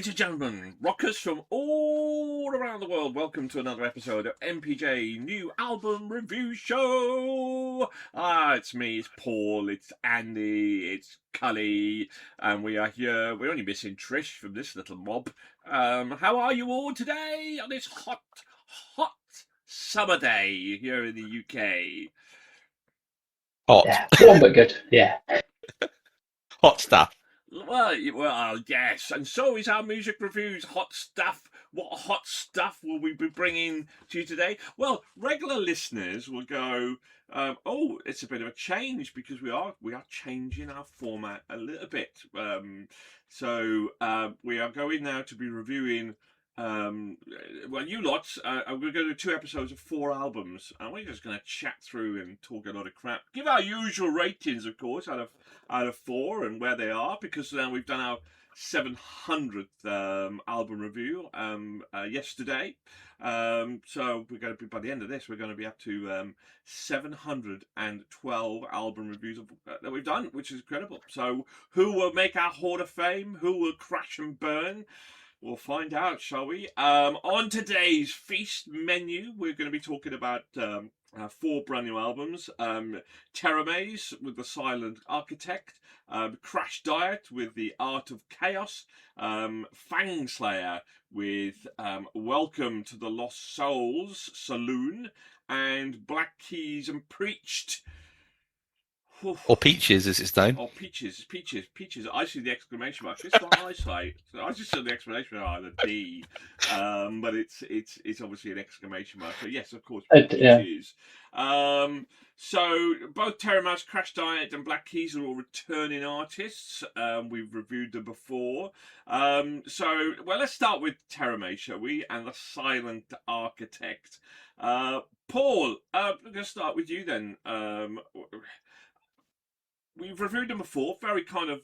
Ladies and gentlemen, rockers from all around the world, welcome to another episode of MPJ New Album Review Show. It's me, it's Paul, it's Andy, it's Cully, and we are here. We're only missing Trish from this little mob. How are you all today on this hot summer day here in the UK? Hot. Yeah, warm but good. Yeah. Hot stuff. Well, yes, and so is our music reviews. Hot stuff. What hot stuff will we be bringing to you today? Well, regular listeners will go, oh, it's a bit of a change because we are changing our format a little bit. So we are going now to be reviewing. Well, you lots. We're going to do 2 episodes of 4 albums, and we're just going to chat through and talk a lot of crap. Give our usual ratings, of course, out of 4 and where they are, because now we've done our 700th album review yesterday. So we're going to be, by the end of this, we're going to be up to 712 album reviews that we've done, which is incredible. So who will make our Hall of Fame? Who will crash and burn? We'll find out, shall we? On today's feast menu, we're going to be talking about 4 brand new albums. Teramaze with The Silent Architect, Crashdïet with The Art of Chaos, Fangslinger with Welcome to the Lost Souls, Saloon, and Black Keys and Preached. Or Peaches, as it's known. Oh, peaches. I see the exclamation mark. It's not eyesight. So I just saw the exclamation mark, the D. But it's obviously an exclamation mark. So yes, of course, peaches. Yeah. So both Teramaze, Crashdïet, and Black Keys are all returning artists. We've reviewed them before. So let's start with Teramaze, shall we? And The Silent Architect. Paul, I'm going to start with you then. We've reviewed them before, very kind of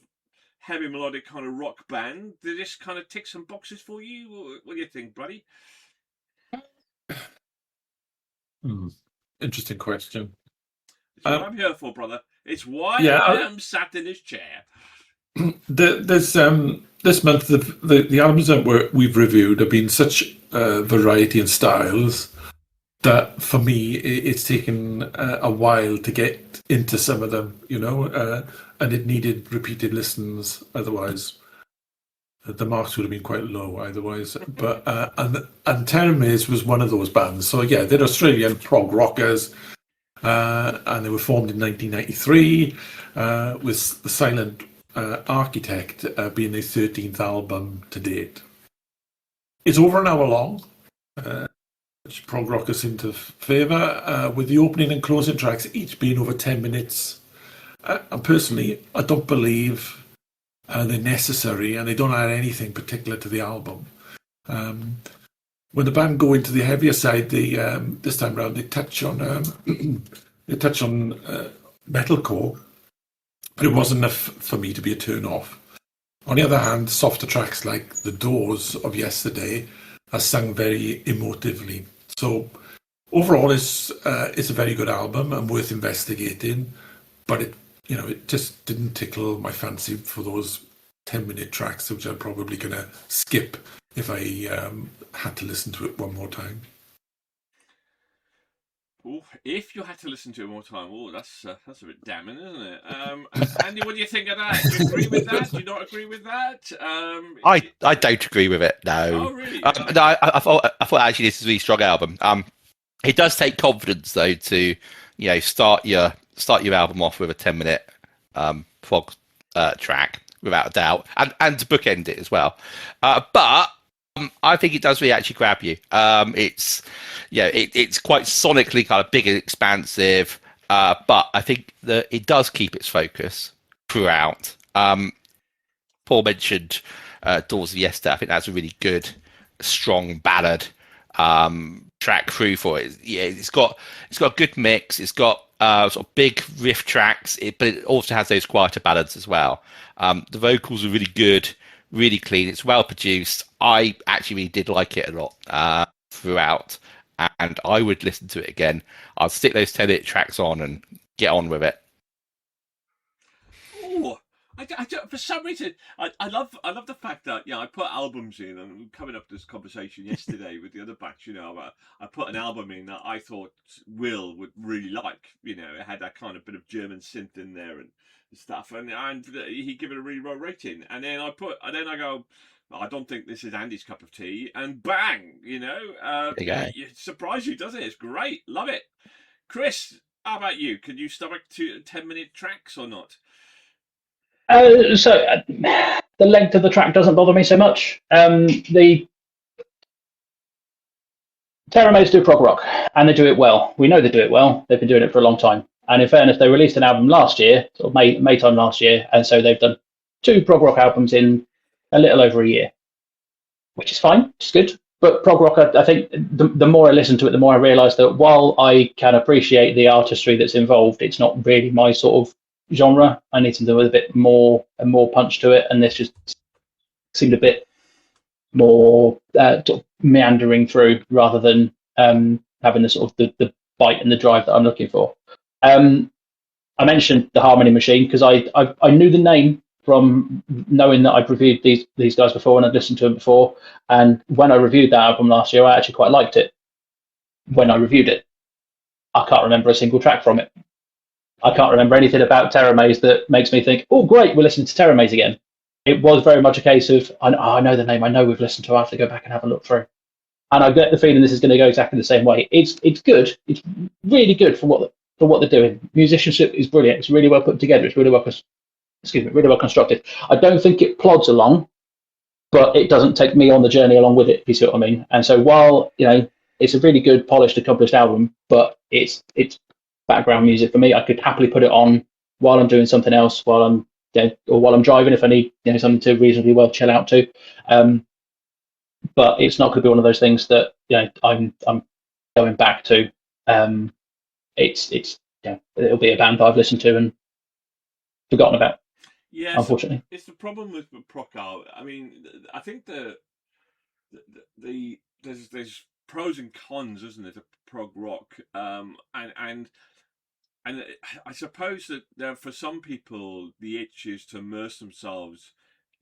heavy melodic kind of rock band. Did this kind of tick some boxes for you? What do you think, buddy? Interesting question. It's what I'm here for, brother. It's why I am sat in this chair. There's this month the albums that we've reviewed have been such variety in styles that for me it's taken a while to get into some of them, and it needed repeated listens. Otherwise, the marks would have been quite low. Otherwise, but and Teramaze was one of those bands. So yeah, they're Australian prog rockers, and they were formed in 1993 with The Silent Architect being their 13th album to date. It's over an hour long. Which prog rockers seem to favour, with the opening and closing tracks each being over 10 minutes. And personally, I don't believe they're necessary, and they don't add anything particular to the album. When the band go into the heavier side, this time round they touch on metalcore, but it wasn't enough for me to be a turn off. On the other hand, softer tracks like The Doors of Yesterday are sung very emotively. So overall, it's a very good album and worth investigating, but it just didn't tickle my fancy for those 10-minute tracks, which I'm probably going to skip if I had to listen to it one more time. Ooh, if you had to listen to it one more time, that's a bit damning, isn't it? Andy, what do you think of that? Do you agree with that? Do you not agree with that? I don't agree with it. No. Oh, really? No, I thought actually this is a really strong album. It does take confidence though to start your album off with a 10-minute prog track without a doubt, and to bookend it as well. But I think it does really actually grab you. It's quite sonically kind of big and expansive, but I think that it does keep its focus throughout. Paul mentioned Doors of Yesterday. I think that's a really good, strong ballad track through for it. Yeah, it's got a good mix. It's got sort of big riff tracks, but it also has those quieter ballads as well. The vocals are really good. Really clean. It's well produced. I actually really did like it a lot throughout, and I would listen to it again. I'll stick those 10-minute tracks on and get on with it. Oh, For some reason, I love the fact that I put albums in, and coming up to this conversation yesterday with the other batch, I put an album in that I thought Will would really like. It had that kind of bit of German synth in there and stuff, and he gave it a really low rating. And then I go, I don't think this is Andy's cup of tea, and bang, it surprised you, doesn't it? It's great, love it. Chris, how about you? Can you stomach 10-minute tracks or not? The length of the track doesn't bother me so much. The Teramaze do prog rock, and they do it well. We know they do it well. They've been doing it for a long time. And in fairness, they released an album last year, sort of May time last year, and so they've done 2 prog rock albums in a little over a year, which is fine. It's good. But prog rock, I think the more I listen to it, the more I realise that while I can appreciate the artistry that's involved, it's not really my sort of genre. I need something with a bit more punch to it, and this just seemed a bit more sort of meandering through rather than having the sort of the bite and the drive that I'm looking for. I mentioned the Harmony Machine because I knew the name from knowing that I'd reviewed these guys before and I'd listened to them before. And when I reviewed that album last year, I actually quite liked it. When I reviewed it, I can't remember a single track from it. I can't remember anything about Teramaze that makes me think, oh, great, we're listening to Teramaze again. It was very much a case of, I know the name, I know we've listened to it, I have to go back and have a look through. And I get the feeling this is going to go exactly the same way. It's good. It's really good for what they're doing. Musicianship is brilliant. It's really well put together. It's really well constructed. I don't think it plods along, but it doesn't take me on the journey along with it, if you see what I mean. And so while, it's a really good, polished, accomplished album, but it's background music for me. I could happily put it on while I'm doing something else, while I'm while I'm driving if I need something to reasonably well chill out to. But it's not going to be one of those things that I'm going back to. It'll be a band that I've listened to and forgotten about. Yeah, unfortunately, it's the problem with prog. I mean, I think there's pros and cons, isn't it, of prog rock? And I suppose that for some people, the itch is to immerse themselves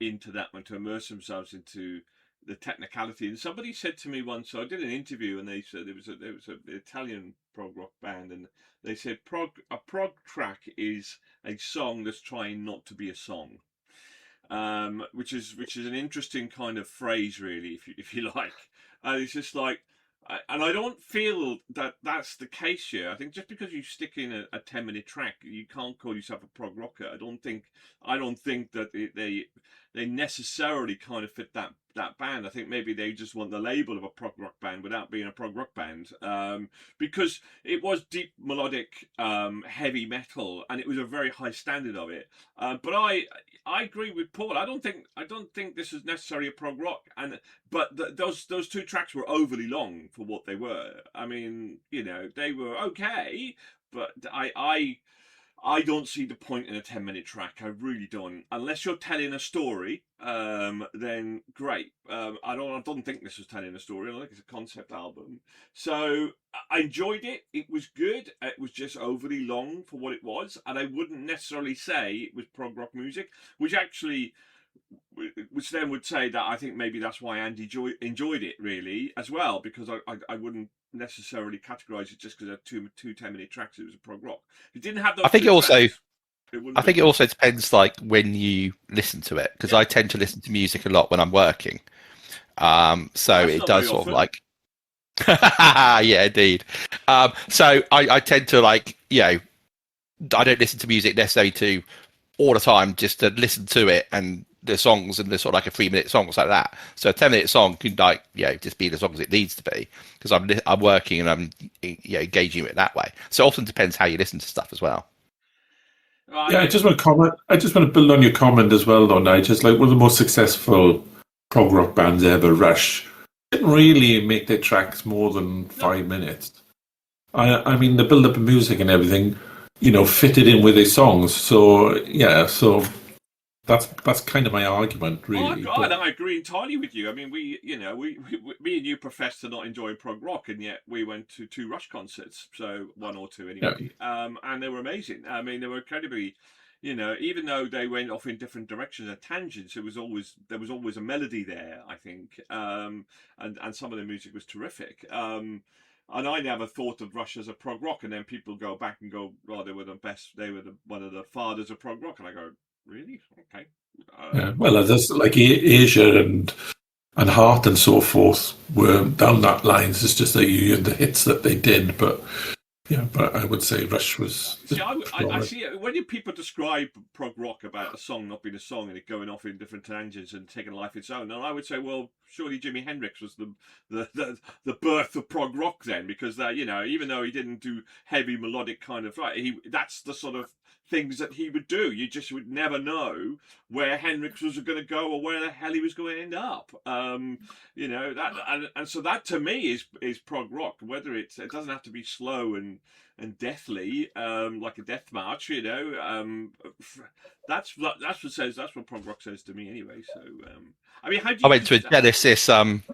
into that one, to immerse themselves into the technicality. And somebody said to me once, so I did an interview, and they said there was an Italian prog rock band, and they said a prog track is a song that's trying not to be a song, which is an interesting kind of phrase, really, if you like. It's just like. And I don't feel that that's the case here. I think just because you stick in a 10-minute track, you can't call yourself a prog rocker. I don't think that they necessarily kind of fit that band. I think maybe they just want the label of a prog rock band without being a prog rock band, because it was deep melodic heavy metal, and it was a very high standard of it. But I agree with Paul. I don't think this is necessarily a prog rock, but those 2 tracks were overly long for what they were. I mean, they were okay, but I don't see the point in a 10-minute track. I really don't. Unless you're telling a story, then great. I don't think this was telling a story. I think it's a concept album. So I enjoyed it. It was good. It was just overly long for what it was, and I wouldn't necessarily say it was prog rock music, which then would say that I think maybe that's why Andy enjoyed it really as well, because I wouldn't necessarily categorize it just because there are two 10-minute tracks. It was a prog rock. It didn't have those. I think it also depends like when you listen to it, because I tend to listen to music a lot when I'm working. So it does sort of like yeah, indeed. So I tend to like, I don't listen to music necessarily to all the time, just to listen to it and the songs, and the sort of like a 3-minute songs like that. So a 10-minute song can just be the song as it needs to be, because I'm working and I'm engaging with it that way. So it often depends how you listen to stuff as well. Yeah, I just want to comment. I just want to build on your comment as well, though, Nigel. Just like one of the most successful prog rock bands ever, Rush, didn't really make their tracks more than 5 minutes. I mean, the build-up of music and everything, fitted in with their songs. So that's kind of my argument, really. Oh, God, I agree entirely with you. I mean, me and you profess to not enjoy prog rock, and yet we went to 2 Rush concerts, so 1 or 2 anyway. Yeah. And they were amazing. I mean, they were incredibly even though they went off in different directions and tangents, there was always a melody there, I think, and some of the music was terrific. And I never thought of Rush as a prog rock, and then people go back and go, "Oh, they were the best. They were one of the fathers of prog rock," and I go, "Really? Okay." Yeah. Well, there's like Asia and Heart and so forth were down that lines. It's just that you had the hits that they did, but but I would say Rush was. See, I see when people describe prog rock about a song not being a song and it going off in different tangents and taking a life of its own, and I would say, well, surely Jimi Hendrix was the birth of prog rock then, because even though he didn't do heavy melodic kind of that's the sort of things that he would do. You just would never know where Hendrix was going to go or where the hell he was going to end up. That and so that to me is prog rock. Whether it doesn't have to be slow and deathly like a death march. That's what prog rock says to me anyway. So I mean, how do you? I went to a Genesis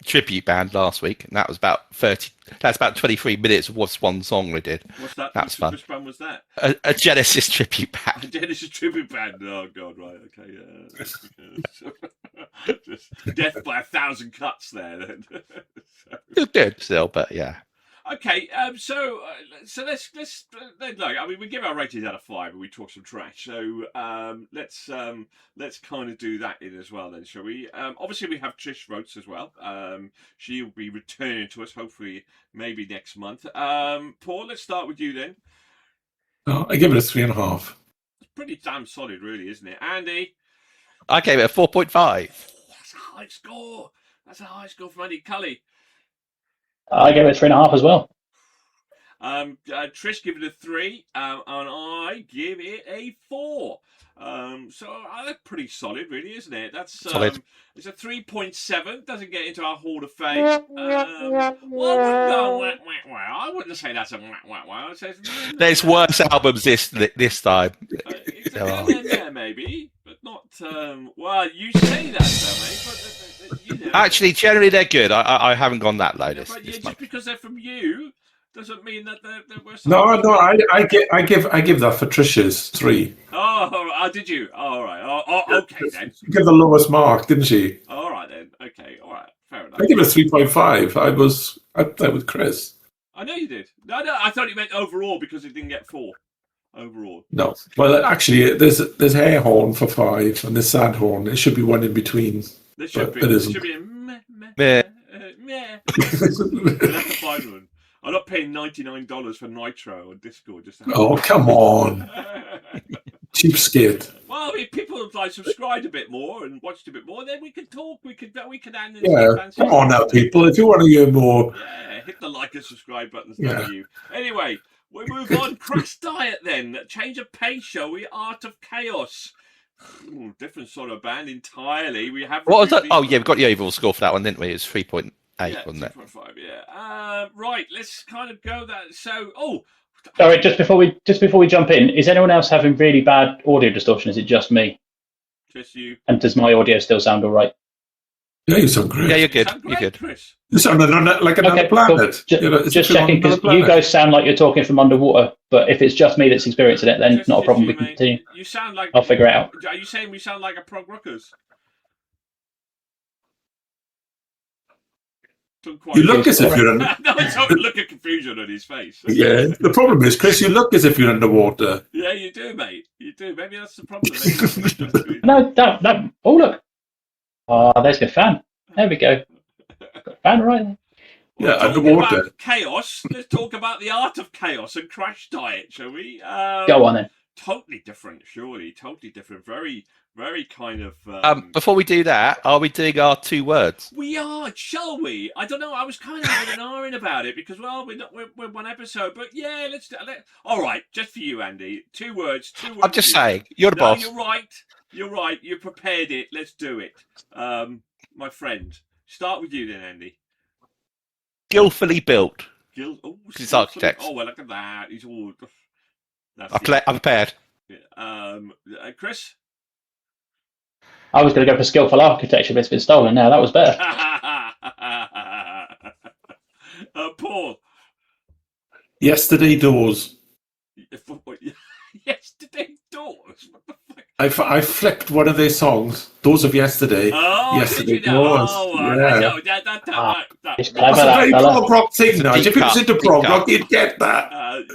tribute band last week, and that was about 30. That's about 23 minutes of one song we did. What's that? That's fun. Which band was that? A Genesis tribute band. A Genesis tribute band. Oh God, right? Okay, yeah. Just death by 1,000 cuts there. Then. Still good, still, but yeah. Okay, so let's look. I mean, we give our ratings out of 5, and we talk some trash. So let's kind of do that in as well, then, shall we? Obviously, we have Trish votes as well. She'll be returning to us, hopefully, maybe next month. Paul, let's start with you then. Oh, I give it a 3.5. It's pretty damn solid, really, isn't it, Andy? I gave it a 4.5. That's a high score. That's a high score from Andy Cully. I gave it 3.5 as well. Trish give it a 3, and I give it a 4. So that's pretty solid, really, isn't it? That's solid. It's a 3.7. Doesn't get into our Hall of Fame. Well, I wouldn't say that's a wow. I'd say there's worse albums this time. Yeah, maybe, but not. Well, you say that, though, mate. But actually, generally they're good. I haven't gone that low this just month. because they're from you doesn't mean that they're worse. No. I give that for Trisha's 3. Oh, did you? All right. Oh, okay then. She gave the lowest mark, didn't she? All right then. Okay. All right. Fair enough. I give it a 3.5. I was up there with Chris. I know you did. No. I thought you meant overall because it didn't get 4 overall. No. Well, actually, there's hair horn for 5 and there's sad horn. It should be one in between. There should be. It isn't. There should be a meh. That's a fine one. I'm not paying $99 for Nitro or Discord just to have Oh, come on. Cheapskate. Well, if people like subscribed a bit more and watched a bit more, then we could talk. We could add in Yeah, come on now, people. If you want to hear more. Yeah, hit the like and subscribe buttons. Yeah. You. Anyway, we move on. Crashdïet then. Change of pace, shall we? Art of Chaos. Different sort of band entirely. We have. What was that? Oh yeah, we got the overall score for that one, didn't we? It was 3.8, wasn't it? 3.5. Yeah. Right. Let's kind of go that. So, Sorry, just before we jump in, is anyone else having really bad audio distortion? Is it just me? Just you. And does my audio still sound all right? Yeah, you sound great. Yeah, you're good. Great, you're good. Chris. You sound like another planet. Cool. Just checking, because you guys sound like you're talking from underwater. But if it's just me that's experiencing it, then not a problem. We can continue. You sound like. I'll figure it out. Are you saying we sound like a prog rockers? You look as if you're. No, look at confusion on his face. Yeah, the problem is, Chris, you look as if you're underwater. Yeah, you do, mate. You do. Maybe that's the problem. No. Oh, look. Oh, there's a fan. There we go. Got a fan right there. Yeah, underwater. About chaos. Let's talk about the art of chaos and Crashdïet, shall we? Go on then. Totally different, surely. Totally different. Very, very kind of. Before we do that, are we doing our 2 words? We are, shall we? I don't know. I was kind of having an R in about it because, well, we're one episode, but yeah, let's do it. All right, just for you, Andy. 2 words. I'm just saying, you're the boss. You're right. You're right. You prepared it. Let's do it, my friend. Start with you then, Andy. Skillfully built. It's architects. Oh well, look at that. He's all. I'm prepared. Yeah. Chris. I was going to go for skillful architecture, but it's been stolen now. That was better. Paul. Yesterday doors. Yesterday doors. What the I flicked one of their songs, Those of Yesterday. Oh, Yesterday did you know? was. Oh, Yeah. It's that- clever, That's a that very fella. prog rock thing, It's a now. If deep you was cut, into deep prog cut. rock, you'd get that.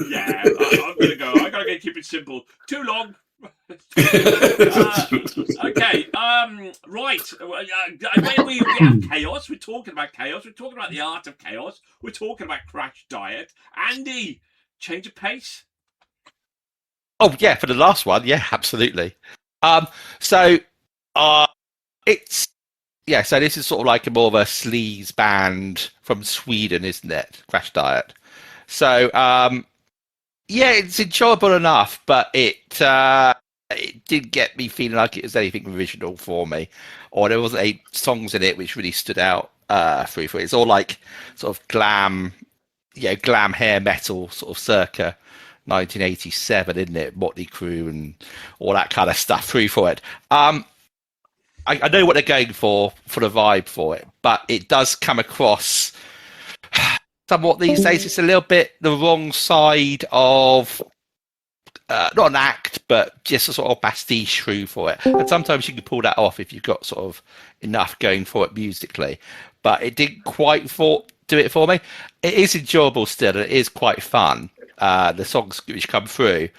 yeah, I'm gonna go. I gotta keep it simple. Too long. Okay. Right. We have chaos. We're talking about chaos. We're talking about the art of chaos. We're talking about Crashdïet. Andy, change of pace. Oh yeah, for the last one, yeah, absolutely. So it's so this is sort of like a more of a sleaze band from Sweden, isn't it? Crashdïet. So yeah, it's enjoyable enough, but it didn't get me feeling like it was anything original for me, or there wasn't any songs in it which really stood out through for it. It's all like sort of glam, glam hair metal, sort of circa 1987, isn't it? Motley Crue and all that kind of stuff through for it. I know what they're going for the vibe for it, but it does come across somewhat these days. It's a little bit the wrong side of not an act, but just a sort of pastiche through for it. And sometimes you can pull that off if you've got sort of enough going for it musically. But it didn't quite do it for me. It is enjoyable still, and it is quite fun. The songs which come through,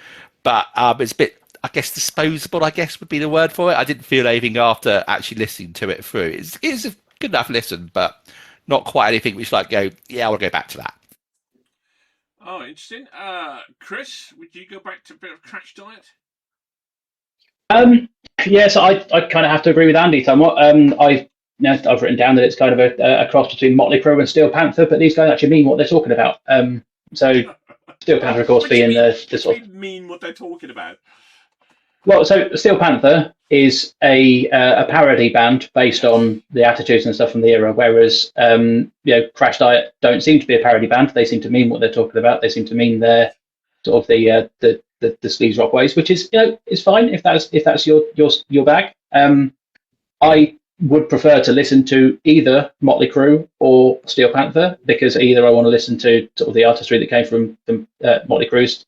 but it's a bit, I guess, disposable, I guess would be the word for it. I didn't feel anything after actually listening to it through. It's a good enough listen, but not quite anything which I want to go back to that. Oh, interesting. Chris, would you go back to a bit of Crashdïet? Yeah, so I kind of have to agree with Andy somewhat. I've written down that it's kind of a cross between Motley Crue and Steel Panther, but these guys actually mean what they're talking about. So Steel Panther, of course, being the sort of mean what they're talking about. Well, so Steel Panther is a parody band based on the attitudes and stuff from the era, whereas Crashdïet don't seem to be a parody band. They seem to mean what they're talking about. They seem to mean their sort of the sleaze rock ways, which is is fine if that's your bag. I would prefer to listen to either Motley Crue or Steel Panther, because either I want to listen to sort of the artistry that came from Motley Crue's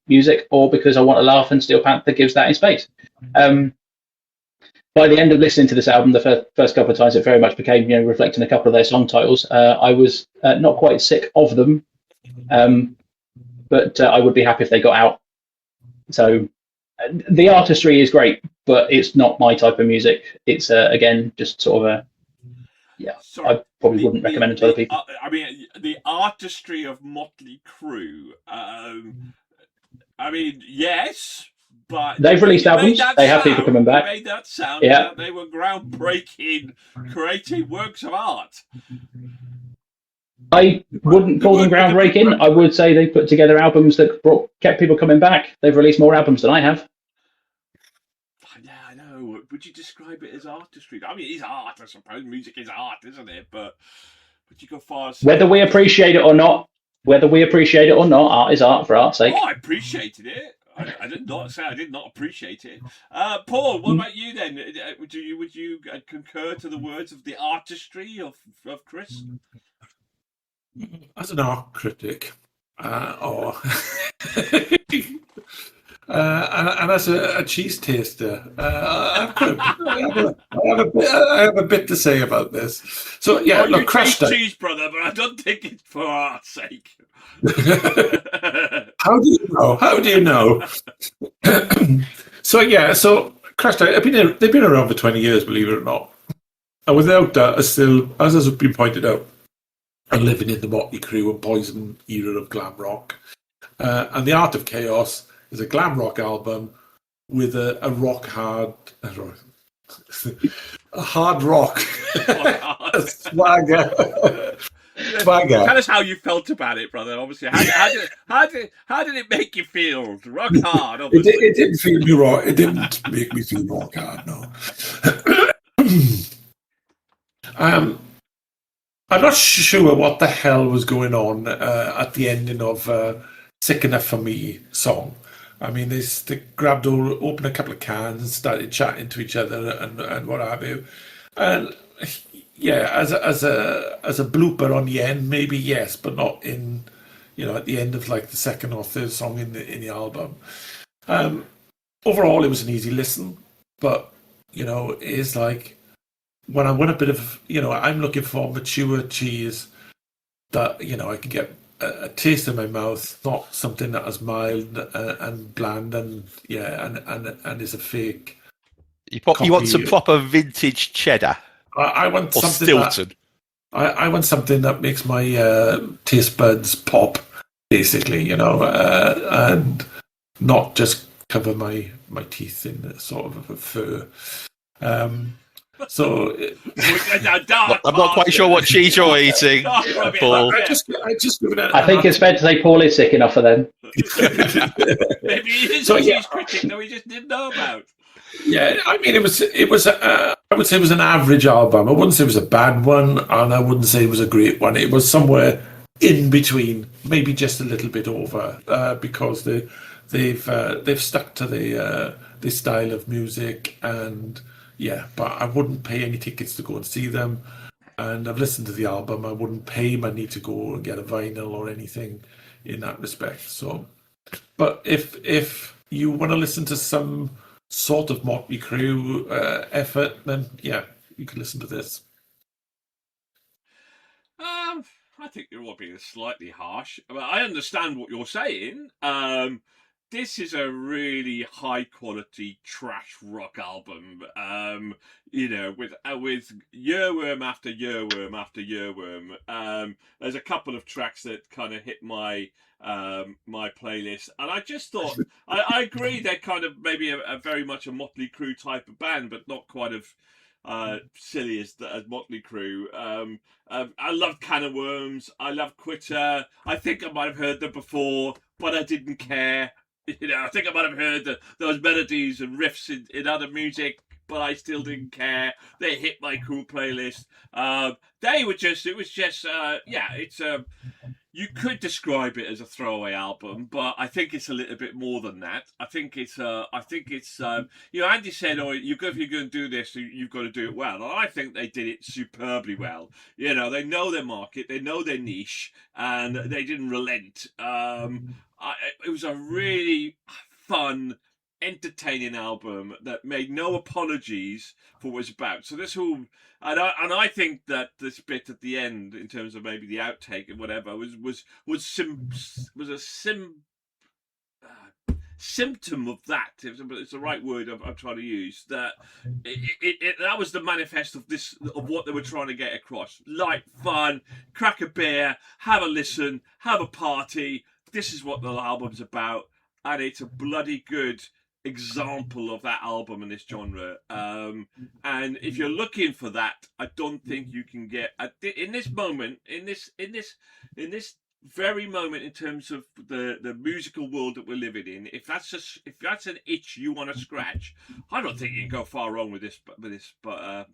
music, or because I want to laugh and Steel Panther gives that in space. By the end of listening to this album, the first couple of times, it very much became reflecting a couple of their song titles. I was not quite sick of them, but I would be happy if they got out. So the artistry is great, but it's not my type of music. It's again just sort of Sorry, I probably wouldn't recommend it to other people. I mean, the artistry of Motley Crue. I mean, yes, but they've released albums. They have people coming back. They made that sound. Yeah, they were groundbreaking, creative works of art. I wouldn't call them groundbreaking. I would say they put together albums that kept people coming back. They've released more albums than I have. Yeah, I know. Would you describe it as artistry? I mean, it is art, I suppose. Music is art, isn't it? But would you go far as whether we appreciate it or not? Art is art for art's sake. Oh, I appreciated it. I did not say I did not appreciate it. Paul, what about you then? Would you concur to the words of the artistry of Chris? As an art critic, and as a cheese taster, I have a bit to say about this. So yeah, look, Crashdïet. Cheese, brother, but I don't think it's for art's sake. How do you know? So Crashdïet, they've been around for 20 years, believe it or not, and without that, still, as has been pointed out, are living in the Motley Crue and Poison era of glam rock. And The Art of Chaos is a glam rock album with a rock hard, a hard rock swagger. Tell us how you felt about it, brother. Obviously, how did it make you feel? Rock hard. Obviously. It didn't feel me rock. It didn't make me feel rock hard. No. I'm not sure what the hell was going on at the ending of Sick Enough For Me song. I mean, they opened a couple of cans and started chatting to each other and what have you. And yeah, as a blooper on the end, maybe yes, but not in, at the end of like the second or third song in the album. overall, it was an easy listen, but it is like when I want a bit of, I'm looking for mature cheese that I can get a taste in my mouth, not something that is mild and bland and and is a fake. You want some proper vintage cheddar. I want or something Stilton. I want something that makes my taste buds pop, basically, and not just cover my teeth in a sort of a fur. So I'm not quite sure what cheese you're eating, Paul. I just give it I think it's fair to say Paul is sick enough for them. Maybe he is a cheese critic that we just didn't know about. Yeah, I mean, it was. I would say it was an average album. I wouldn't say it was a bad one, and I wouldn't say it was a great one. It was somewhere in between, maybe just a little bit over, because they've stuck to the style of music, and but I wouldn't pay any tickets to go and see them. And I've listened to the album. I wouldn't pay money to go and get a vinyl or anything in that respect. So, but if you want to listen to some sort of Motley Crue effort, then you can listen to this. I think you're all being slightly harsh. I understand what you're saying. This is a really high quality trash rock album. With earworm after earworm after earworm. There's a couple of tracks that kind of hit my playlist, and I just thought I agree they're kind of maybe a very much a Motley Crue type of band, but not quite as silly as Motley Crue. I love Can of Worms. I love Quitter. I think I might have heard them before, but I didn't care. I think I might have heard those melodies and riffs in other music, but I still didn't care. They hit my cool playlist. You could describe it as a throwaway album, but I think it's a little bit more than that. I think it's Andy said, if you're going to do this, you've got to do it well. And I think they did it superbly well. They know their market, they know their niche, and they didn't relent. It was a really fun, entertaining album that made no apologies for what it's about. So this whole, and I think that this bit at the end, in terms of maybe the outtake and whatever, was a symptom of that. It's the right word I'm trying to use. That that was the manifest of what they were trying to get across. Light, fun, crack a beer, have a listen, have a party. This is what the album's about, and it's a bloody good example of that album in this genre. And if you're looking for that, I don't think you can get in this moment, in this very moment, in terms of the musical world that we're living in. If that's an itch you want to scratch, I don't think you can go far wrong with this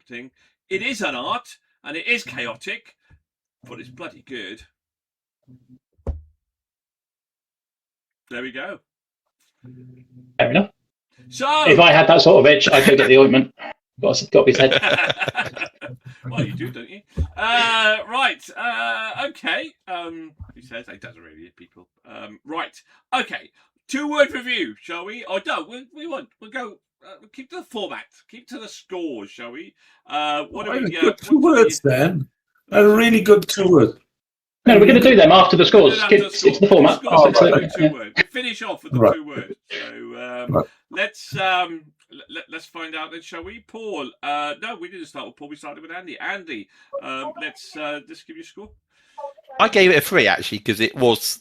thing. It is an art, and it is chaotic, but it's bloody good. There we go. Fair enough. So, if I had that sort of itch, I could get the ointment. Got to be said. Well, you do, don't you? Right. Okay. He says it doesn't really, people. Right. Okay. 2-word review, shall we? Or no, we'll go. Keep to the format. Keep to the scores, shall we? What do we get? 2 words then. A really good 2 words. No, we're going to do them after the scores. It's the format. Finish off with the 2 words. So let's find out then, shall we? Paul. No, we didn't start with Paul. We started with Andy. Andy, let's just give you a score. I gave it a 3 actually, because it was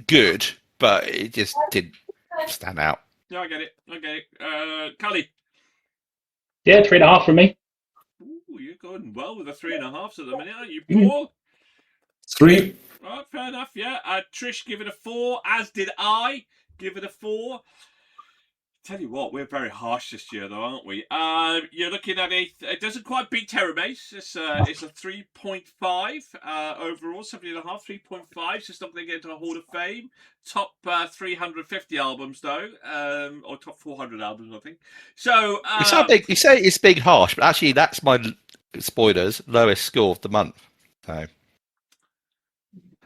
good, but it just didn't stand out. No, I get it. Cully. Yeah, 3.5 from me. Ooh, you're going well with the 3.5s at the minute, aren't you, Paul? 3. Right, fair enough, yeah. Trish, give it a 4, as did I. Give it a 4. Tell you what, we're very harsh this year, though, aren't we? You're looking at it doesn't quite beat Teramaze. It's a 3.5 overall, 7.5, 3.5. So it's not going to get into a Hall of Fame. Top 350 albums, though, or top 400 albums, I think. So you say it's big harsh, but actually that's my spoilers lowest score of the month. So.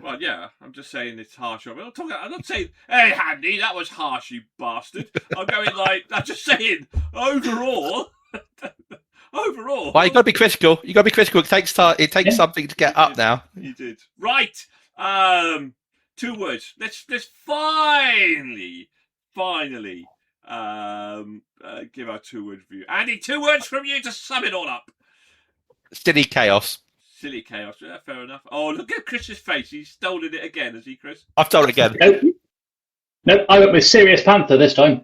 Well, yeah, I'm just saying it's harsh. I'm not saying, hey, Handy, that was harsh, you bastard. I'm just saying, overall. Overall. Well, you got to be critical. You got to be critical. It takes time. It takes something to get up now. You did. Right. 2 words. Let's finally give our 2-word review. Andy, 2 words from you to sum it all up. Silly chaos. Silly chaos. Yeah, fair enough. Oh, look at Chris's face. He's stolen it again, has he, Chris? I've told it again. Nope, I went with Serious Panther this time.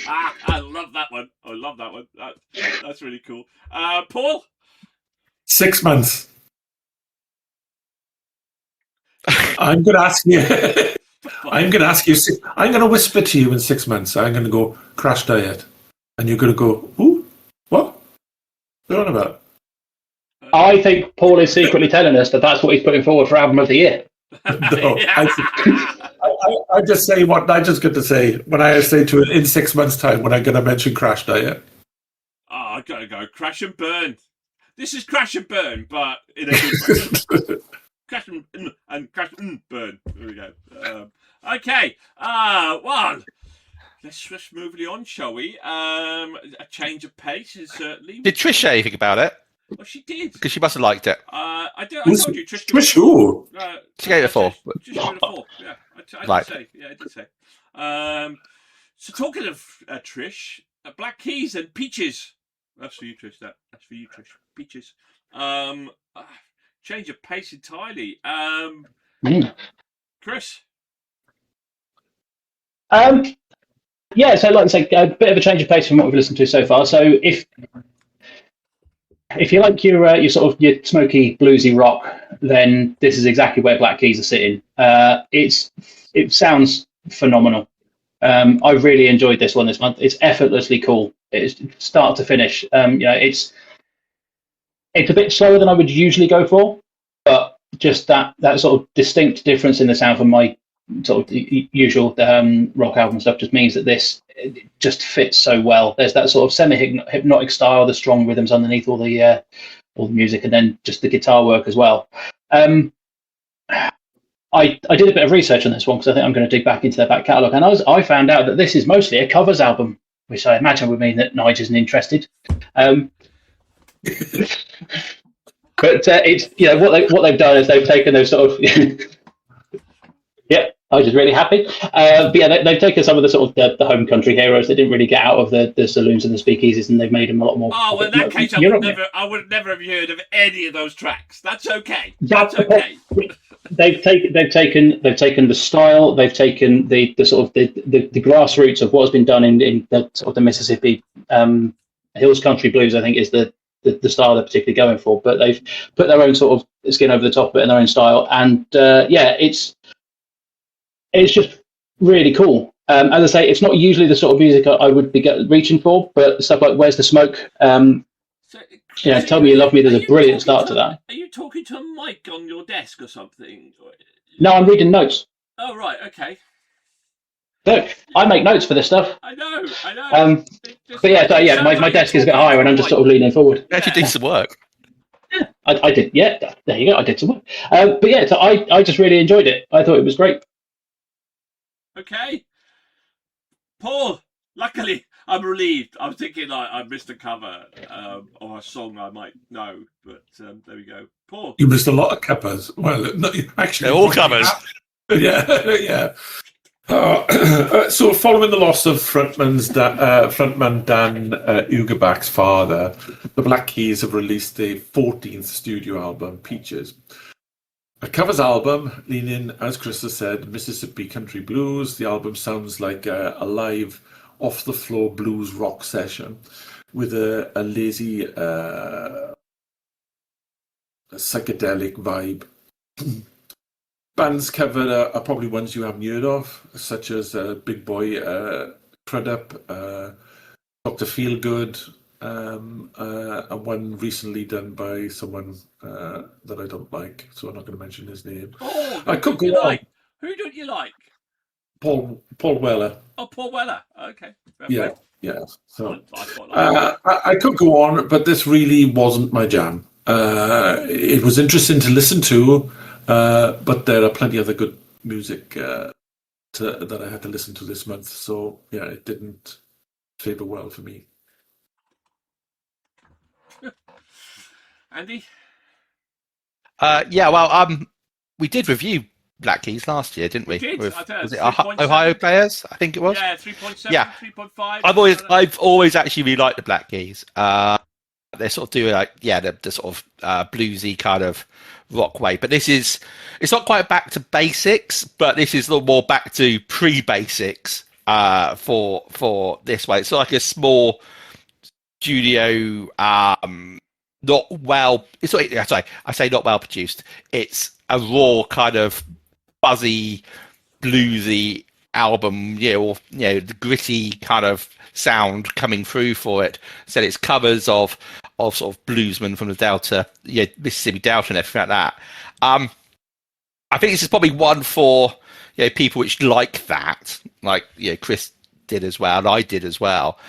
I love that one. I love that one. That's really cool. Paul? 6 months. I'm going to ask you. I'm going to ask you. I'm going to whisper to you in 6 months. I'm going to go Crashdïet, and you're going to go, "Ooh, what? What are you on about?" I think Paul is secretly telling us that that's what he's putting forward for Album of the Year. No, I just say what I just got to say when I say to it in 6 months' time when I'm going to mention Crashdïet. Oh, I gotta go. Crash and burn. This is Crash and burn, but in a good way. Crash and crash and burn. There we go. Okay. Well, let's move on, shall we? A change of pace is certainly. Did Trish say anything about it? Well, she did. Because she must have liked it. I told you, Trish. Trish who? She gave it a 4. She gave it a 4. Yeah, I Right. did say. Yeah, I did say. So talking of Trish, Black Keys and Peaches. That's for you, Trish. That's for you, Trish. Peaches. Change of pace entirely. Chris. Yeah, so like I say, a bit of a change of pace from what we've listened to so far. So if you like your sort of your smoky bluesy rock, then this is exactly where Black Keys are sitting. It sounds phenomenal. I really enjoyed this one this month. It's effortlessly cool. It's start to finish. It's a bit slower than I would usually go for, but just that sort of distinct difference in the sound from my sort of usual rock album stuff just means that this just fits so well. There's that sort of semi-hypnotic style, the strong rhythms underneath all the music, and then just the guitar work as well. I did a bit of research on this one because I think I'm going to dig back into their back catalogue, and I found out that this is mostly a covers album, which I imagine would mean that Nige isn't interested. But it's what they've done is they've taken those sort of I was just really happy. But yeah, they've taken some of the sort of the home country heroes that didn't really get out of the saloons and the speakeasies, and they've made them a lot more. Oh, well, in that case, I would never have heard of any of those tracks. That's okay. That's okay. They've taken the style. They've taken the sort of the grassroots of what has been done in the sort of the Mississippi hills country blues. I think is the style they're particularly going for. But they've put their own sort of skin over the top of it in their own style, and it's just really cool. As I say, it's not usually the sort of music I would be reaching for, but stuff like "Where's the Smoke," "Tell Me You Love Me," there's a brilliant start to that. Are you talking to a mic on your desk or something? No, I'm reading notes. Oh, right, okay. Look, I make notes for this stuff. I know. But yeah, my desk is a bit higher, and I'm just sort of leaning forward. You actually did some work. Yeah, I did. Yeah, there you go. I did some work. But yeah, so I just really enjoyed it. I thought it was great. Okay. Paul, luckily, I'm relieved. I was thinking I missed a cover of a song I might know, but there we go. Paul. You missed a lot of covers. Well, no, actually, they're all covers. Yeah. So, following the loss of frontman Dan Ugerbach's father, the Black Keys have released their 14th studio album, Peaches. A covers album, leaning, as Chris has said, Mississippi country blues. The album sounds like a live, off-the-floor blues rock session with a lazy, psychedelic vibe. Bands covered are probably ones you haven't heard of, such as Big Boy, Crudup, Dr. Feelgood, and one recently done by someone that I don't like, so I'm not going to mention his name. Oh, I could go on. Who don't you like? Paul Weller. Oh, Paul Weller. Okay. Yeah. So I could go on, but this really wasn't my jam. It was interesting to listen to. But there are plenty of other good music that I had to listen to this month. So yeah, it didn't favour well for me. Andy? We did review Black Keys last year, didn't we? We did. Was it 3.7? Ohio Players? I think it was. Yeah, 3.7, Yeah. 3.5. I've always actually really liked the Black Keys. They sort of do the sort of bluesy kind of rock way, but it's not quite back to basics, but this is a little more back to pre-basics for this way. It's like a small studio, not well. It's not, sorry, I say not well produced. It's a raw kind of buzzy, bluesy album, the gritty kind of sound coming through for it. So it's covers of sort of bluesmen from the Delta, Mississippi Delta and everything like that. I think this is probably one for people which like that, like Chris did as well, and I did as well.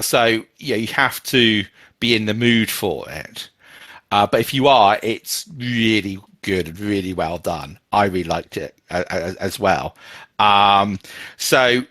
So you have to be in the mood for it. But if you are, it's really good and really well done. I really liked it as well. So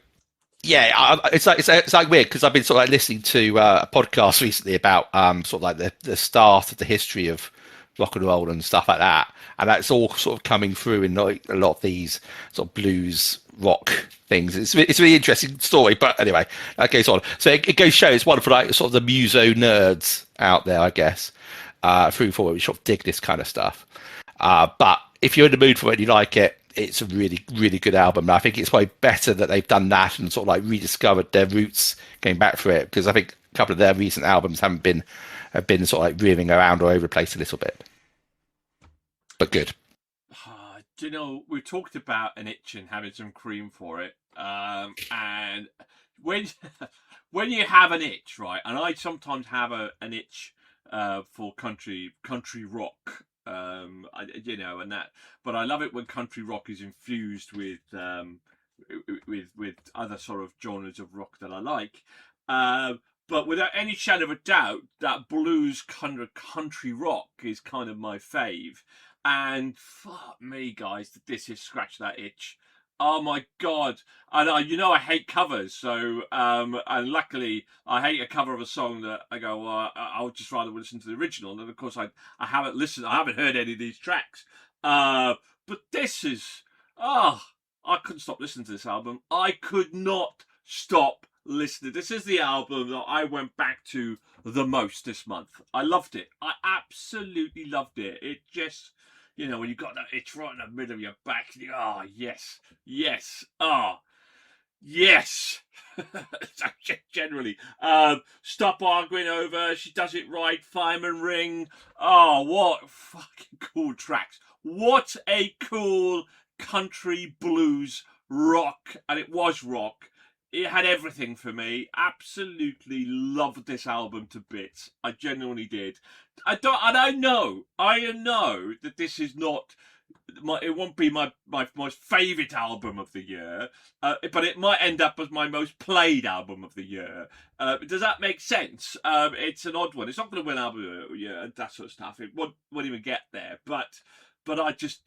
yeah, it's like weird because I've been sort of like listening to a podcast recently about sort of like the start of the history of rock and roll and stuff like that, and that's all sort of coming through in like a lot of these sort of blues rock things. It's a really interesting story, but anyway, that goes on. So it goes show it's one for like sort of the muso nerds out there, I guess, through forward, which sort of dig this kind of stuff. But if you're in the mood for it and you like it, it's a really, really good album. And I think it's probably better that they've done that and sort of like rediscovered their roots going back for it, because I think a couple of their recent albums have been sort of like rearing around all over the place a little bit. But good. Do you know, we talked about an itch and having some cream for it. And when you have an itch, right, and I sometimes have an itch for country rock. And that, but I love it when country rock is infused with other sort of genres of rock that I like. But without any shadow of a doubt, that blues kind of country rock is kind of my fave. And fuck me, guys, did this just scratch that itch? Oh my god! And I hate covers, so and luckily I hate a cover of a song that I go, well, I would just rather listen to the original. And of course, I haven't heard any of these tracks. But this is, I couldn't stop listening to this album. I could not stop listening. This is the album that I went back to the most this month. I loved it. I absolutely loved it. It just, when you got that itch right in the middle of your back, yes, yes. Generally, Stop Arguing Over, She Does It Right, Fireman Ring. Oh, what fucking cool tracks. What a cool country blues rock. And it was rock. It had everything for me. Absolutely loved this album to bits. I genuinely did. I know that this is not it won't be my most favourite album of the year, but it might end up as my most played album of the year. Does that make sense? It's an odd one. It's not going to win album of the year and that sort of stuff. It won't even get there. But I just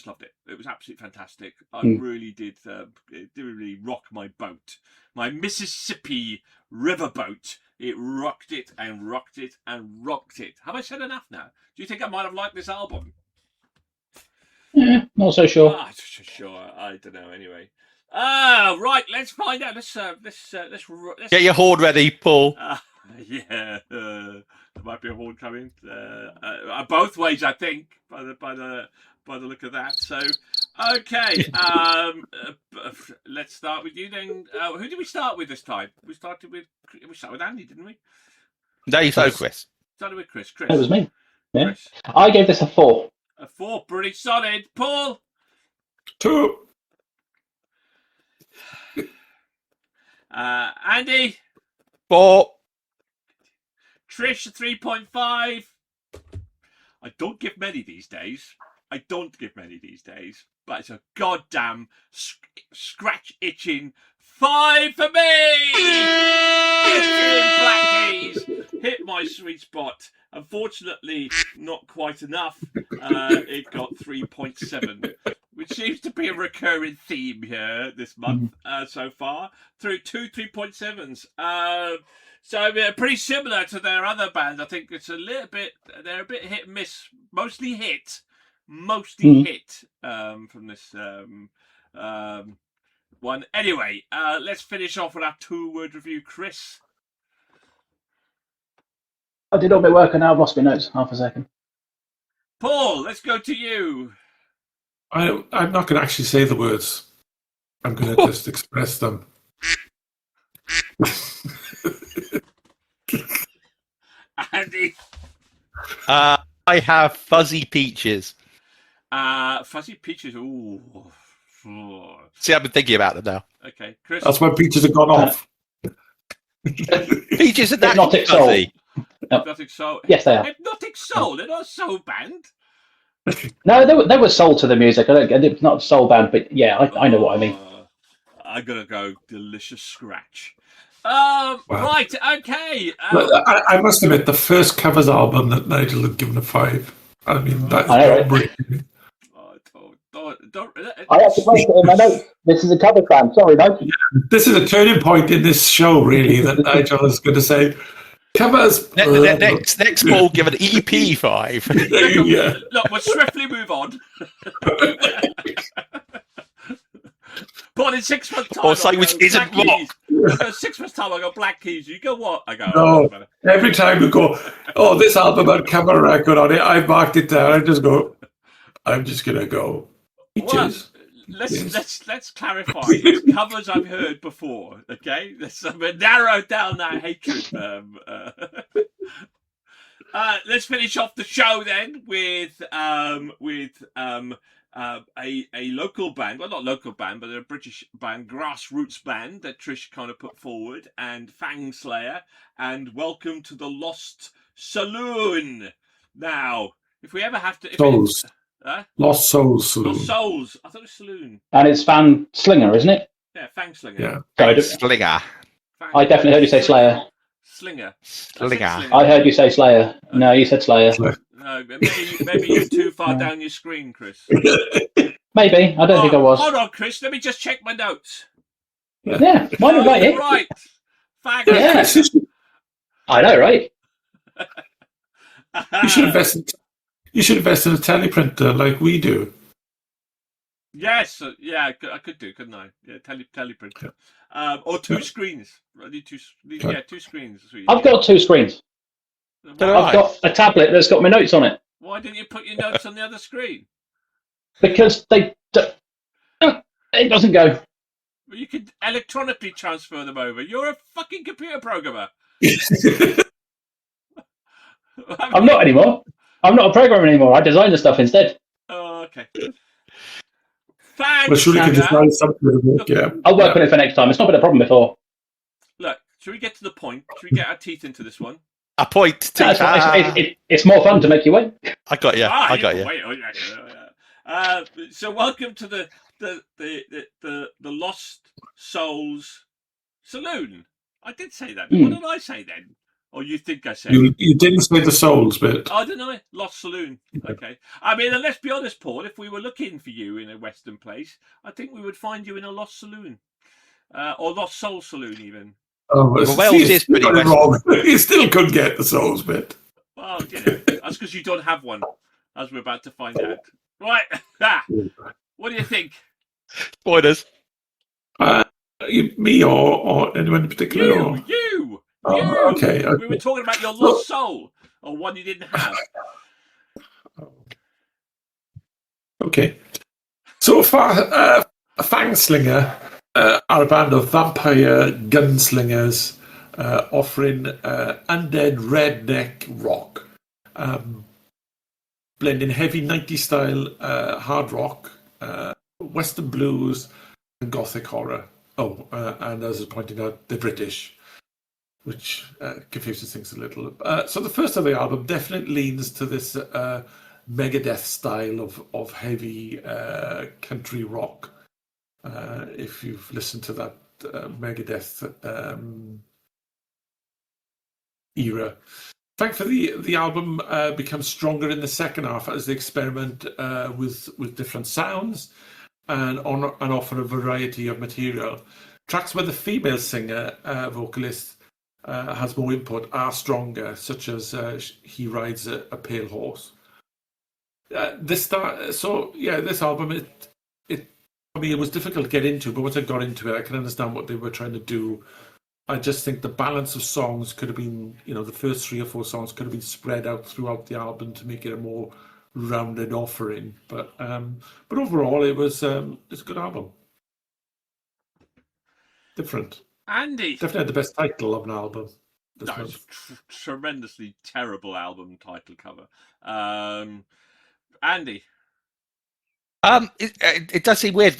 loved it. It was absolutely fantastic. I really did. It did really rock my boat, my Mississippi river boat. It rocked it and rocked it and rocked it. Have I said enough now? Do you think I might have liked this album? Yeah, not so sure. Sure. I don't know. Anyway. Right. Let's find out. Let's get your horn ready, Paul. Yeah. There might be a horn coming. Both ways, I think, by the look of that. So, okay. Let's start with you then. Who did we start with this time? We started with Andy, didn't we? No, you started Chris. Started with Chris. It was me. Yeah. Chris. I gave this a 4. A 4, pretty solid. Paul? 2. Andy? 4. Trish, 3.5. I don't give many these days. but it's a goddamn scratch itching 5 for me. Black Keys hit my sweet spot. Unfortunately, not quite enough. It got 3.7, which seems to be a recurring theme here this month so far. Through 3.7s. So pretty similar to their other band. I think it's a little bit. They're a bit hit and miss. Mostly hit from this one. Anyway, let's finish off with our 2-word review, Chris. I did all my work and now I've lost my notes. Half a second. Paul, let's go to you. I'm not going to actually say the words. I'm going to just express them. Andy. I have Fuzzy Peaches. Fuzzy Peaches. Ooh. See, I've been thinking about them now. Okay, Chris. That's why peaches have gone off. Peaches are that Hypnotic fuzzy. Hypnotic Soul. Yes, they are. Hypnotic Soul. They're not a soul band. No, there was soul to the music. It's not a soul band, but yeah, I know what I mean. I'm gonna go Delicious Scratch. Wow. Right, okay. I must admit, the first covers album that Nigel had given a 5. I mean, that is groundbreaking. I have to write it in my notes. This is a cover band. Sorry, no. This is a turning point in this show, really, that Nigel is going to say, covers. Next Paul, give an EP 5. Yeah. Look, we'll swiftly move on. But in 6 months' time, Or something which isn't rock. 6 months' time, I go Black Keys. You go what? I go. No. Every time we go, oh, this album had cover record on it. I marked it down. I just go. I'm just gonna go. Well, let's clarify. It's covers I've heard before. Okay, let's narrow down that hatred. Let's finish off the show then with a local band. Well, not local band, but a British band, grassroots band that Trish kind of put forward, and Fangslinger, and Welcome to the Lost Saloon. Now, if we ever have to, Lost Souls Saloon. Lost Souls. I thought it was Saloon. And it's Fangslinger, isn't it? Yeah, Fangslinger. Yeah. Fangslinger. I definitely heard you say Slayer. Slinger. Slinger. I heard you say Slayer. No, you said Slayer. No, maybe you're too far down your screen, Chris. Maybe. I don't think I was. Hold on, Chris. Let me just check my notes. Yeah, why not write it? Right. Yeah. I know, right? You should invest in a teleprinter like we do. Yes, yeah, I could do, couldn't I? Yeah, teleprinter. Or 2 screens. I need 2 screens. I've got 2 screens. I've got a tablet that's got my notes on it. Why didn't you put your notes on the other screen? Because it doesn't go. Well, you could electronically transfer them over. You're a fucking computer programmer. I'm not anymore. I'm not a programmer anymore. I design the stuff instead. Oh, okay. Thanks. Well, surely you can design something. Yeah. I'll work on it for next time. It's not been a problem before. Look, should we get to the point? Should we get our teeth into this one? A point. It's more fun to make you wait. I got you. I got you. Wait. So welcome to the Lost Souls Saloon. I did say that. What did I say then? Or you think I said? You didn't say the Souls bit. Oh, didn't I? Lost Saloon. Okay. I mean, and let's be honest, Paul. If we were looking for you in a Western place, I think we would find you in a Lost Saloon, or Lost Soul Saloon, even. Oh, well, Wales is pretty wrong. You still couldn't get the Souls bit. Well, that's because you don't have one, as we're about to find out. Right. What do you think? Spoilers. Me or anyone in particular? You. Oh, okay. We were talking about your lost soul, or one you didn't have. Okay. So far, Fangslinger are a band of vampire gunslingers offering undead redneck rock, blending heavy 90s style hard rock, western blues, and gothic horror. And as I pointed out, they're British, which confuses things a little. So the first of the album definitely leans to this Megadeth style of heavy country rock. If you've listened to that Megadeth era. Thankfully, the album becomes stronger in the second half as they experiment with different sounds and offer a variety of material. Tracks where the female singer vocalist has more input are stronger, such as He Rides a Pale Horse. This album, it for me, it was difficult to get into, but once I got into it, I can understand what they were trying to do. I just think the balance of songs could have been, the first 3 or 4 songs could have been spread out throughout the album to make it a more rounded offering. But overall, it's a good album. Different. Andy. Definitely had the best title of an album. It's tremendously terrible album title cover. Andy. It does seem weird.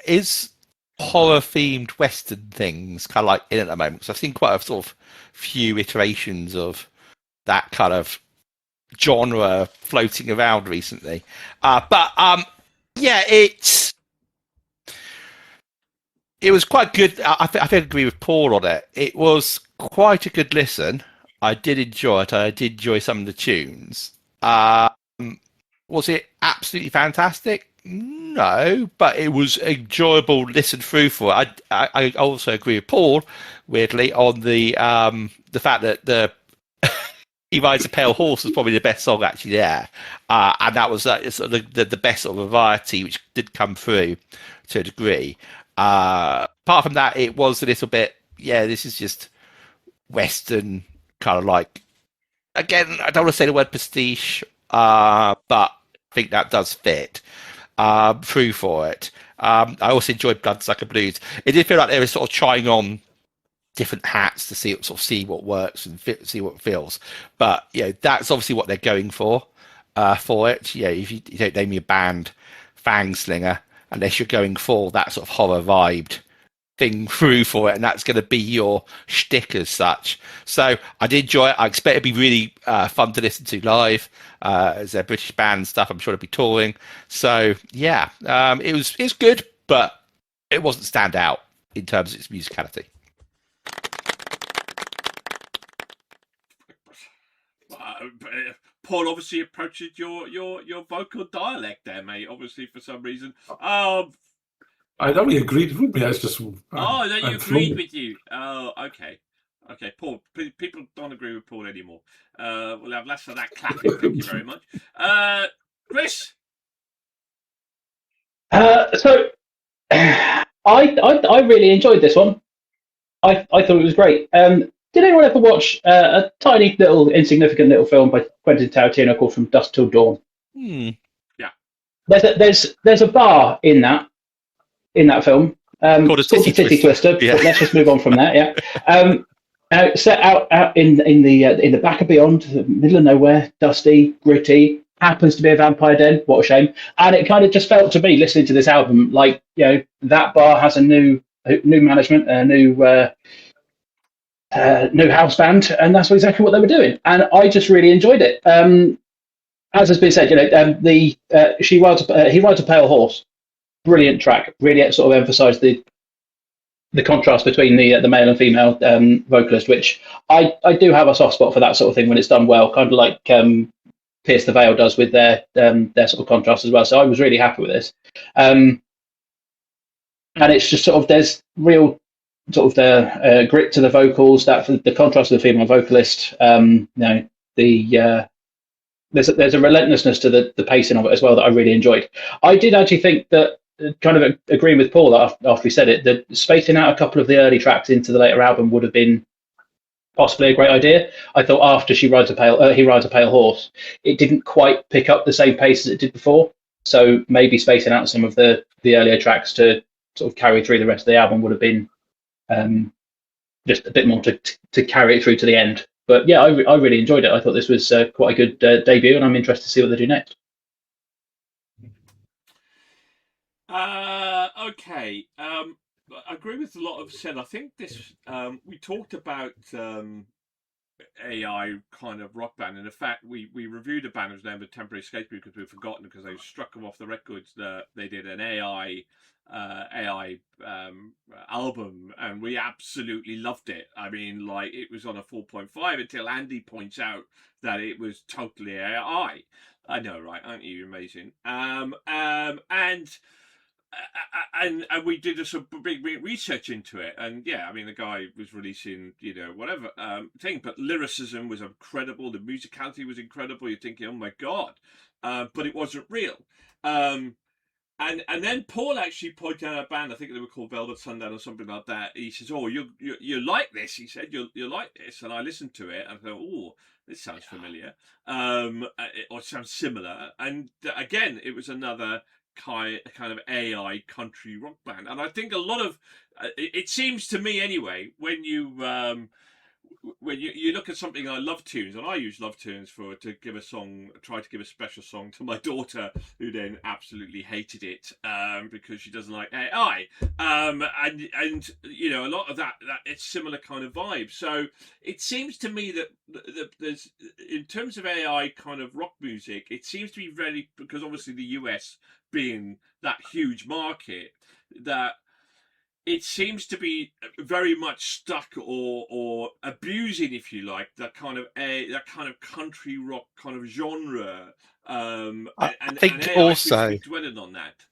Is horror-themed Western things kind of like in at the moment? Because I've seen quite a sort of few iterations of that kind of genre floating around recently. It was quite good. I think I agree with Paul on it. It was quite a good listen. I did enjoy it. I did enjoy some of the tunes. Was it absolutely fantastic? No, but it was enjoyable to listen through for it. I also agree with Paul, weirdly, on the fact that the He Rides a Pale Horse was probably the best song actually there, and that was the best sort of variety which did come through to a degree. Apart from that, it was a little bit, this is just Western kind of like. Again, I don't want to say the word pastiche, but I think that does fit through for it. I also enjoyed Bloodsucker Blues. It did feel like they were sort of trying on different hats to see what works and see what feels. But that's obviously what they're going for it. If you don't name your band Fangslinger, unless you're going for that sort of horror vibed thing through for it, and that's going to be your shtick as such. So I did enjoy it. I expect it to be really fun to listen to live. As a British band and stuff, I'm sure they'll be touring. So it was good, but it wasn't stand out in terms of its musicality. Paul obviously approached your vocal dialect there, mate. Obviously, for some reason. I know he agreed with me. I was just. You agreed with you. Oh, okay. Okay, Paul. People don't agree with Paul anymore. We'll have less of that clapping. Thank you very much. Chris. So, I really enjoyed this one. I thought it was great. Did anyone ever watch a tiny little insignificant little film by Quentin Tarantino called From Dusk Till Dawn? Yeah. There's a bar in that film called a Titty Twister. Yeah. But let's just move on from that. Yeah. Set out in the back of beyond, the middle of nowhere, dusty, gritty. Happens to be a vampire den. What a shame. And it kind of just felt to me, listening to this album, like that bar has a new management, a new house band, and that's exactly what they were doing. And I just really enjoyed it. As has been said, He Rides a Pale Horse. Brilliant track. Really sort of emphasised the contrast between the male and female vocalist, which I do have a soft spot for that sort of thing when it's done well, kind of like Pierce the Veil does with their sort of contrast as well. So I was really happy with this, and it's just sort of there's real sort of the grit to the vocals, that the contrast of the female vocalist. There's a relentlessness to the pacing of it as well that I really enjoyed. I did actually think that, kind of agreeing with Paul after he said it, that spacing out a couple of the early tracks into the later album would have been possibly a great idea. I thought after He Rides a Pale Horse, it didn't quite pick up the same pace as it did before. So maybe spacing out some of the earlier tracks to sort of carry through the rest of the album would have been just a bit more to carry it through to the end. But yeah, I really enjoyed it. I thought this was quite a good debut, and I'm interested to see what they do next. Okay. I agree with a lot of said. I think this we talked about AI kind of rock band. And in fact, we reviewed a band whose name was Temporary Escape because we'd forgotten because they struck them off the records that they did an AI album, and we absolutely loved it. I mean, like, it was on a 4.5 until Andy points out that it was totally AI. I know, right? Aren't you amazing? And we did some big research into it, and yeah, I mean, the guy was releasing, whatever thing, but lyricism was incredible, the musicality was incredible. You're thinking, oh my god, but it wasn't real. And then Paul actually pointed out a band, I think they were called Velvet Sundown or something like that. He says, "Oh, you like this?" He said, "You like this?" And I listened to it and I thought, "Oh, this sounds familiar, or sounds similar." And again, it was another kind of AI country rock band. And I think a lot of it seems to me anyway, when you look at something like Love Tunes, and I use Love Tunes to give a song, try to give a special song to my daughter, who then absolutely hated it because she doesn't like AI, and a lot of that it's similar kind of vibe. So it seems to me that there's, in terms of AI kind of rock music, it seems to be very, because obviously the US being that huge market, that it seems to be very much stuck or abusing, if you like, that kind of country rock kind of genre. I think also dwelling on that.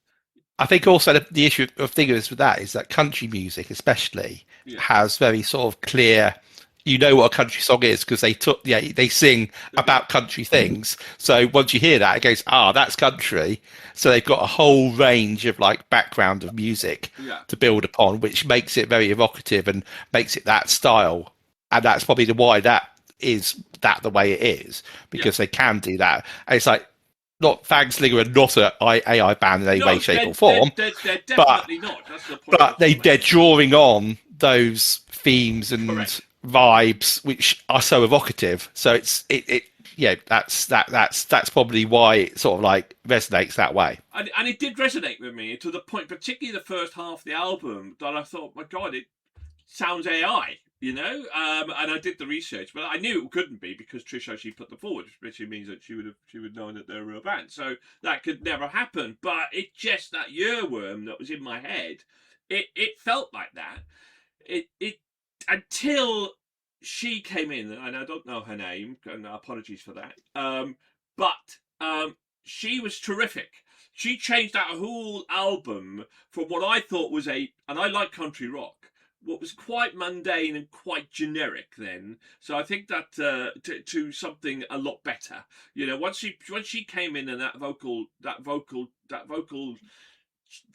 I think also the issue of figures with that is that country music, especially, has very sort of clear. You know what a country song is because they sing about country things. So once you hear that, it goes, that's country. So they've got a whole range of like background of music to build upon, which makes it very evocative and makes it that style. And that's probably why that is the way it is, because they can do that. And it's like, not Fangslinger are not an AI band in any way, shape, or form. They're definitely not. That's the point. But they're drawing on those themes and vibes which are so evocative. So that's probably why it sort of like resonates that way. And it did resonate with me to the point, particularly the first half of the album, that I thought, my God, it sounds AI. And I did the research, but I knew it couldn't be because Trish actually put them forward, which means that she would know that they're a real band. So that could never happen. But it just, that earworm that was in my head, it felt like that. It until she came in, and I don't know her name, and apologies for that. But she was terrific. She changed that whole album from what I thought was and I like country rock, what was quite mundane and quite generic then. So I think that to something a lot better. Once she came in and that vocal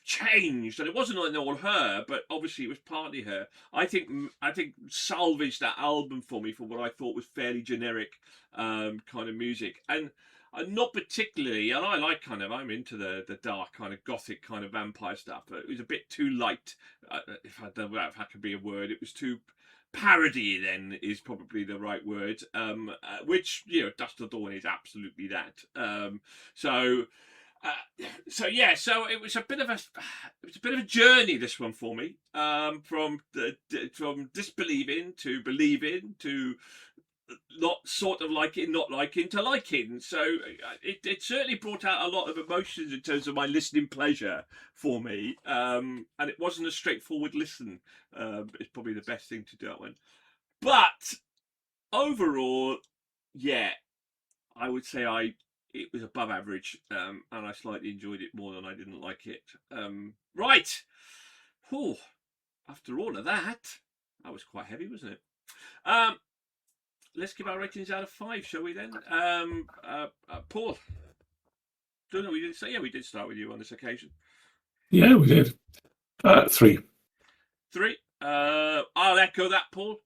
changed, and it wasn't all her, but obviously it was partly her. I think salvaged that album for me for what I thought was fairly generic kind of music, and not particularly. And I like I'm into the dark kind of gothic kind of vampire stuff, but it was a bit too light. If that could be a word, it was too parody. Then is probably the right word. Which Dust to Dawn is absolutely that. So it was a bit of a journey, this one for me, from disbelieving to believing to not sort of liking, not liking to liking. So it certainly brought out a lot of emotions in terms of my listening pleasure for me, and it wasn't a straightforward listen. It's probably the best thing to do that one, but overall, I would say it was above average, and I slightly enjoyed it more than I didn't like it. Right. Whew. After all of that was quite heavy, wasn't it? Let's give our ratings out of 5, shall we then? Paul. Don't know, we didn't say. Yeah, we did start with you on this occasion. Yeah, we did. 3. 3. I'll echo that, Paul.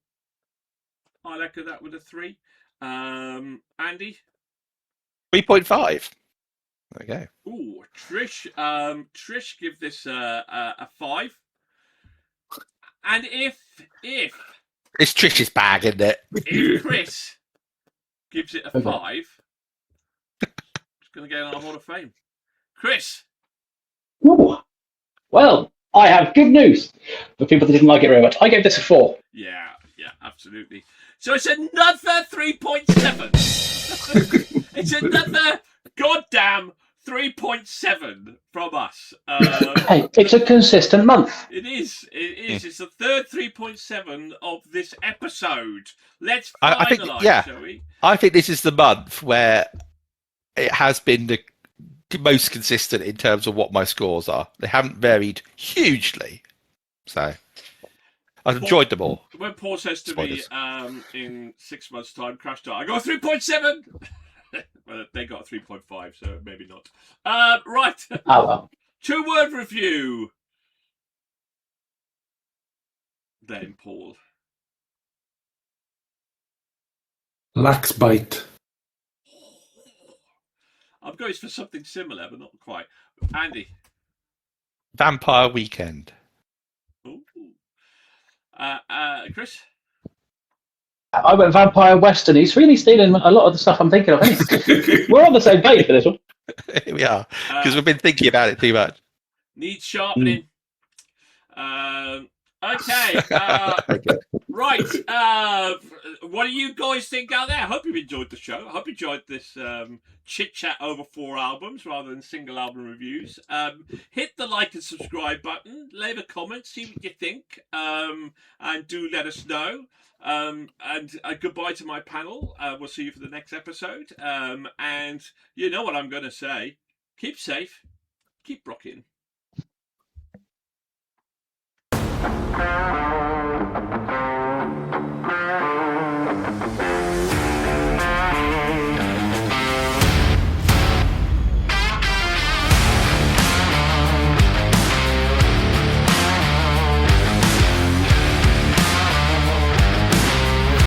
I'll echo that with a 3. Andy? 3.5. There we go. Ooh, Trish. Trish give this a 5. And if it's Trish's bag, isn't it? If Chris gives it a 5, it's going to get in our Hall of Fame. Chris. Ooh. Well, I have good news for people that didn't like it very much. I gave this a 4. Yeah, absolutely. So it's another 3.7. It's another goddamn 3.7 from us. Hey, it's a consistent month. It is. It's the third 3.7 of this episode. Let's I think, finalise, shall we? I think this is the month where it has been the most consistent in terms of what my scores are. They haven't varied hugely. So I've enjoyed them all. When Paul says to Spoilers. me, in 6 months' time, Crashdïet, I got a 3.7. Well, they got a 3.5, so maybe not. Right. Oh, well. 2-word review. Then, Paul. Lax bite. I'm going for something similar, but not quite. Andy. Vampire Weekend. Ooh. Chris. I went Vampire Western. He's really stealing a lot of the stuff I'm thinking of. Isn't he? We're on the same page for this one. Here we are, because we've been thinking about it too much. Needs sharpening. Okay. Right. What do you guys think out there? I hope you've enjoyed the show. I hope you enjoyed this chit chat over 4 albums rather than single album reviews. Hit the like and subscribe button. Leave a comment. See what you think. And do let us know. And goodbye to my panel. We'll see you for the next episode. And you know what I'm going to say. Keep safe. Keep rocking.